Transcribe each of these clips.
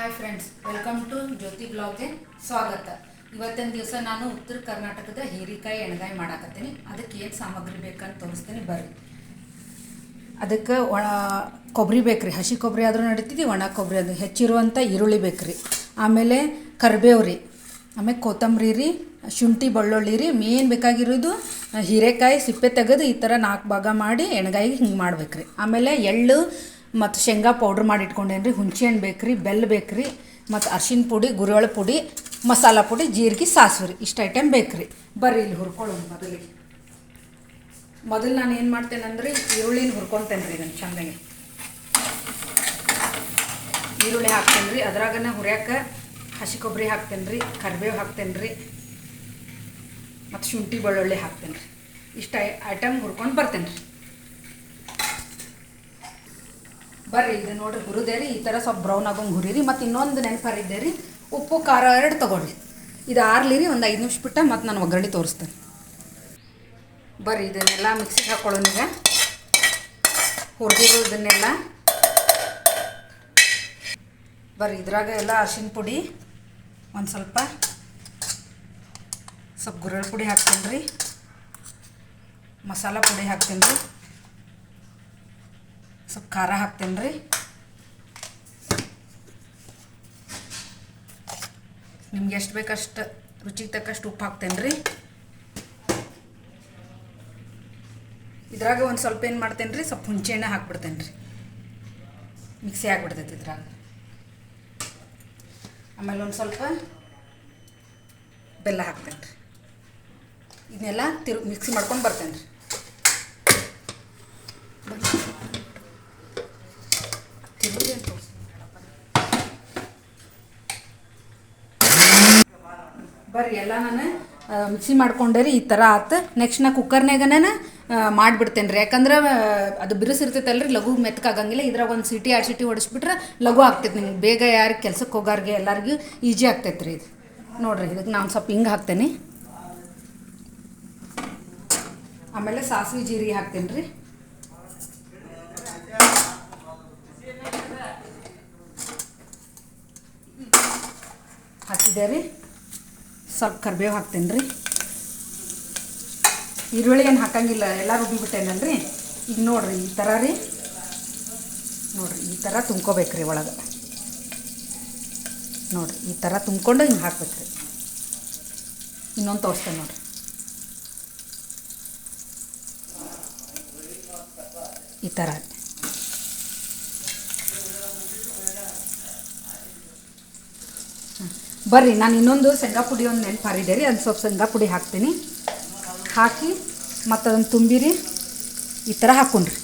Hi friends, welcome to ಜ್ಯೋತಿ ಬ್ಲಾಗ್ಗೆ ಸ್ವಾಗತ. ಇವತ್ತಿನ ದಿವಸ ನಾನು ಉತ್ತರ ಕರ್ನಾಟಕದ ಹೀರೆಕಾಯಿ ಎಣ್ಗಾಯಿ ಮಾಡಾಕತ್ತೀನಿ. ಅದಕ್ಕೆ ಏನು ಸಾಮಗ್ರಿ ಬೇಕಂತ ತೋರಿಸ್ತೀನಿ ಬರ್ರಿ. ಅದಕ್ಕೆ ಕೊಬ್ಬರಿ ಬೇಕ್ರಿ, ಹಸಿ ಕೊಬ್ಬರಿ ಆದರೂ ನಡೀತಿದ್ದು, ಒಣ ಕೊಬ್ಬರಿ ಅದು ಹೆಚ್ಚಿರುವಂಥ ಈರುಳ್ಳಿ ಬೇಕ್ರಿ, ಆಮೇಲೆ ಕರಿಬೇವು ರೀ, ಆಮೇಲೆ ಕೊತ್ತಂಬರಿ ರೀ, ಶುಂಠಿ ಬೆಳ್ಳುಳ್ಳಿ ರೀ, ಮೇನ್ ಬೇಕಾಗಿರೋದು ಹೀರೆಕಾಯಿ ಸಿಪ್ಪೆ ತೆಗೆದು ಈ ಥರ 4 ಭಾಗ ಮಾಡಿ ಎಣ್ಗಾಯಿಗೆ ಹಿಂಗೆ ಮಾಡ್ಬೇಕ್ರಿ. ಆಮೇಲೆ ಎಳ್ಳು ಮತ್ತು ಶೇಂಗಾ ಪೌಡ್ರ್ ಮಾಡಿ ಇಟ್ಕೊಂಡೇನ್ರಿ, ಹುಣಸೆಹಣ್ಣು ಬೇಕ್ರಿ, ಬೆಲ್ಲ ಬೇಕ್ರಿ, ಮತ್ತು ಅರ್ಶಿನ ಪುಡಿ, ಗುರೆಳ್ಳು ಪುಡಿ, ಮಸಾಲ ಪುಡಿ, ಜೀರಿಗೆ, ಸಾಸಿವೆ ರೀ, ಇಷ್ಟು ಐಟಮ್ ಬೇಕ್ರಿ. ಬರ್ರಿ ಇಲ್ಲಿ ಹುರ್ಕೊಳ್ಳೋದು. ಮೊದಲು ನಾನು ಏನು ಮಾಡ್ತೇನೆ ಅಂದರೆ ಈರುಳ್ಳಿನ ಹುರ್ಕೊತೇನೆ ರೀ. ಇದನ್ನು ಚೆಂದಾಗಿ ಈರುಳ್ಳಿ ಹಾಕ್ತೇನೆ ರೀ, ಅದ್ರಾಗನ ಹುರ್ಯಾಕೆ ಹಸಿ ಕೊಬ್ಬರಿ ಹಾಕ್ತೇನೆ ರೀ, ಕರಿಬೇವು ಹಾಕ್ತೇನೆ ರೀ, ಮತ್ತು ಶುಂಠಿ ಬೆಳ್ಳುಳ್ಳಿ ಹಾಕ್ತೇನೆ ರೀ. ಇಷ್ಟು ಐಟಮ್ ಹುರ್ಕೊಂಡು ಬರ್ತೇನೆ ರೀ. ಬರ್ರಿ ಇದು ನೋಡಿರಿ, ಹುರಿದೆ ರೀ, ಈ ಥರ ಸ್ವಲ್ಪ ಬ್ರೌನ್ ಆಗೋಂಗೆ ಹುರಿರಿ. ಮತ್ತು ಇನ್ನೊಂದು ನೆನಪರಿದ್ದೆ ರೀ, ಉಪ್ಪು ಖಾರ 2 ತೊಗೊಳ್ರಿ. ಇದು ಆರ್ಲಿ ರೀ, ಒಂದು 5 ನಿಮಿಷ ಬಿಟ್ಟು ಮತ್ತು ನಾನು ಒಗ್ಗರಣೆ ತೋರಿಸ್ತೇನೆ. ಬರ್ರಿ ಇದನ್ನೆಲ್ಲ ಮಿಕ್ಸಿಗೆ ಹಾಕ್ಕೊಳ್ಳೋಣ. ಈಗ ಹುರಿದಿರೋದನ್ನೆಲ್ಲ ಬರ್ರಿ ಇದ್ರಾಗ ಎಲ್ಲ ಅರ್ಶಿನ ಪುಡಿ, ಒಂದು ಸ್ವಲ್ಪ ಗುರೆಳ್ಳು ಪುಡಿ ಹಾಕ್ತೇನೆ ರೀ, ಮಸಾಲ ಪುಡಿ ಹಾಕ್ತೇನೆ ರೀ, ಸ್ವಲ್ಪ ಖಾರ ಹಾಕ್ತೇನೆ ರೀ, ನಿಮ್ಗೆ ಎಷ್ಟು ಬೇಕಷ್ಟು ರುಚಿಗೆ ತಕ್ಕಷ್ಟು ಉಪ್ಪು ಹಾಕ್ತೇನೆ ರೀ. ಇದ್ರಾಗ ಒಂದು ಸ್ವಲ್ಪ ಏನು ಮಾಡ್ತೇನೆ ರೀ, ಸ್ವಲ್ಪ ಹುಣಸೆಹಣ್ಣು ಹಾಕ್ಬಿಡ್ತೇನೆ ರೀ, ಮಿಕ್ಸಿ ಆಗಿಬಿಡ್ತೈತಿ ಇದ್ರಾಗ. ಆಮೇಲೆ ಒಂದು ಸ್ವಲ್ಪ ಬೆಲ್ಲ ಹಾಕ್ತೇನೆ ರೀ. ಇದನ್ನೆಲ್ಲ ಮಿಕ್ಸಿ ಮಾಡ್ಕೊಂಡು ಬರ್ತೇನೆ ರೀ. ಬರ್ರಿ ಎಲ್ಲ ನಾನು ಮಿಕ್ಸಿ ಮಾಡ್ಕೊಂಡೆ ರೀ, ಈ ಥರ ಆತು. ನೆಕ್ಸ್ಟ್ ನಾ ಕುಕ್ಕರ್ನಾಗನ ಮಾಡಿಬಿಡ್ತೇನೆ ರೀ, ಯಾಕಂದ್ರೆ ಅದು ಬಿರುಸಿರ್ತೈತಲ್ಲ ರೀ, ಲಘು ಮೆತ್ತಗಾಗಂಗಿಲ್ಲ. ಇದ್ರಾಗ ಒಂದು ಸೀಟಿ 2 ಸೀಟಿ ಹೊಡಿಸ್ಬಿಟ್ರೆ ಲಘು ಆಗ್ತೈತೆ ನಿಮ್ಗೆ. ಬೇಗ ಯಾರಿಗೆ ಕೆಲ್ಸಕ್ಕೆ ಹೋಗೋರಿಗೆ ಎಲ್ಲರಿಗೂ ಈಜಿ ಆಗ್ತೈತೆ ರೀ ಇದು. ನೋಡಿರಿ, ಇದಕ್ಕೆ ನಾನು ಸ್ವಲ್ಪ ಹಿಂಗೆ ಹಾಕ್ತೇನೆ. ಆಮೇಲೆ ಸಾಸಿವೆ ಜೀರಿಗೆ ಹಾಕ್ತೇನೆ ರೀ, ಹಾಕಿದೆ ರೀ. ಸ್ವಲ್ಪ ಕರಿಬೇವು ಹಾಕ್ತೇನೆ ರೀ. ಈರುಳ್ಳಿ ಏನು ಹಾಕಂಗಿಲ್ಲ, ಎಲ್ಲ ರುಬ್ಬಿಬಿಟ್ಟೇನಲ್ರಿ. ಈಗ ನೋಡಿರಿ ಈ ಥರ ರೀ, ನೋಡಿರಿ ಈ ಥರ ತುಂಬ್ಕೋಬೇಕ್ರಿ ಒಳಗೆ. ನೋಡಿರಿ ಈ ಥರ ತುಂಬ್ಕೊಂಡು ಹಿಂಗೆ ಹಾಕ್ಬೇಕ್ರಿ. ಇನ್ನೊಂದು ತೋರಿಸ್ತೇನೆ ನೋಡಿರಿ. ಈ ಥರ ಬರ್ರಿ, ನಾನು ಇನ್ನೊಂದು ಶೇಂಗಾ ಪುಡಿ ಒಂದು ನೆನಪಾರಿದೆ ರೀ, ಅದು ಸ್ವಲ್ಪ ಶೇಂಗಾ ಪುಡಿ ಹಾಕ್ತೀನಿ. ಹಾಕಿ ಮತ್ತು ಅದನ್ನು ತುಂಬಿರಿ, ಈ ಥರ ಹಾಕ್ಕೊಂಡ್ರಿ.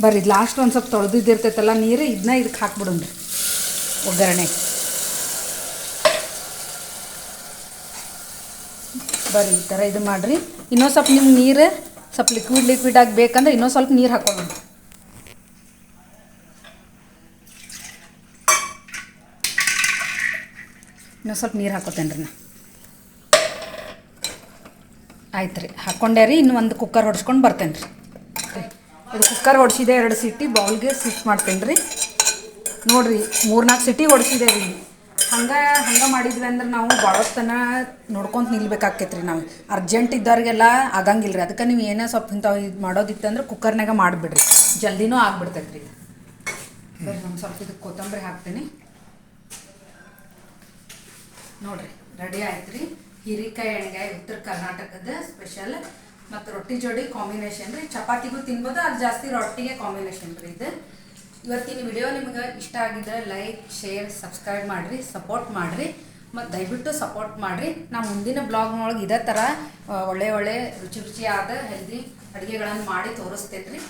ಬರ್ರಿ ಇದು ಲಾಸ್ಟ್ ಒಂದು ಸ್ವಲ್ಪ ತೊಳೆದಿದ್ದಿರ್ತೈತಲ್ಲ ನೀರು, ಇದನ್ನ ಇದಕ್ಕೆ ಹಾಕ್ಬಿಡೋಣ್ರಿ ಒಗ್ಗರಣೆ. ಬರ್ರಿ ಈ ಥರ ಇದು ಮಾಡಿರಿ. ಇನ್ನೊಂದು ಸ್ವಲ್ಪ ನಿಮ್ಗೆ ನೀರು ಸ್ವಲ್ಪ ಲಿಕ್ವಿಡ್ ಆಗಿ ಬೇಕಂದ್ರೆ ಇನ್ನೊಂದು ಸ್ವಲ್ಪ ನೀರು ಹಾಕ್ಕೊಳ್ಳೋಣ. ಇನ್ನೊಂದು ಸ್ವಲ್ಪ ನೀರು ಹಾಕೋತೇನೆ ರೀ. ಆಯ್ತು ರೀ, ಹಾಕ್ಕೊಂಡೆ ರೀ. ಇನ್ನು ಒಂದು ಕುಕ್ಕರ್ ಹೊಡ್ಸ್ಕೊಂಡು ಬರ್ತೇನೆ ರೀ. ಇದು ಕುಕ್ಕರ್ ಹೊಡ್ಸಿದೆ, 2 ಸೀಟಿ ಬೌಲ್ಗೆ ಶಿಫ್ಟ್ ಮಾಡ್ತೇನೆ ರೀ. ನೋಡಿರಿ 3-4 ಸೀಟಿ ಹೊಡ್ಸಿದೆ ರೀ. ಹಂಗೆ ಮಾಡಿದ್ವಿ ಅಂದ್ರೆ ನಾವು ಭಾಳತ್ತನ ನೋಡ್ಕೊಂತ ನಿಲ್ಬೇಕಾಕೈತೆ ರೀ. ನಾವು ಅರ್ಜೆಂಟ್ ಇದ್ದವ್ರಿಗೆಲ್ಲ ಆಗಂಗಿಲ್ಲ ರೀ. ಅದಕ್ಕೆ ನೀವು ಏನೋ ಸ್ವಲ್ಪ ಇಂಥವು ಇದು ಮಾಡೋದಿತ್ತಂದ್ರೆ ಕುಕ್ಕರ್ನಾಗ ಮಾಡಿಬಿಡ್ರಿ, ಜಲ್ದಿನೂ ಆಗಿಬಿಡ್ತೈತೆ ರೀ. ಬರ್ರಿ ಒಂದು ಸ್ವಲ್ಪ ಇದಕ್ಕೆ ಕೊತ್ತಂಬರಿ ಹಾಕ್ತೀನಿ. ನೋಡಿರಿ ರೆಡಿ ಆಯ್ತು ರೀ ಹೀರೆಕಾಯಿ ಎಣ್ಗಾಯಿ, ಉತ್ತರ ಕರ್ನಾಟಕದ ಸ್ಪೆಷಲ್. ಮತ್ತು ರೊಟ್ಟಿ ಜೋಡಿ ಕಾಂಬಿನೇಷನ್ ರೀ. ಚಪಾತಿಗೂ ತಿನ್ಬೋದು, ಅದು ಜಾಸ್ತಿ ರೊಟ್ಟಿಗೆ ಕಾಂಬಿನೇಷನ್ ರೀ ಇದು. ಇವತ್ತಿನ ವಿಡಿಯೋ ನಿಮ್ಗೆ ಇಷ್ಟ ಆಗಿದ್ರೆ ಲೈಕ್, ಶೇರ್, ಸಬ್ಸ್ಕ್ರೈಬ್ ಮಾಡಿರಿ, ಸಪೋರ್ಟ್ ಮಾಡಿರಿ. ಮತ್ತು ದಯವಿಟ್ಟು ಸಪೋರ್ಟ್ ಮಾಡಿರಿ. ನಾನು ಮುಂದಿನ ಬ್ಲಾಗ್ನೊಳಗೆ ಇದೇ ಥರ ಒಳ್ಳೆ ರುಚಿಯಾದ ಹೆಲ್ದಿ ಅಡುಗೆಗಳನ್ನು ಮಾಡಿ ತೋರಿಸ್ತೇನೆ ರೀ.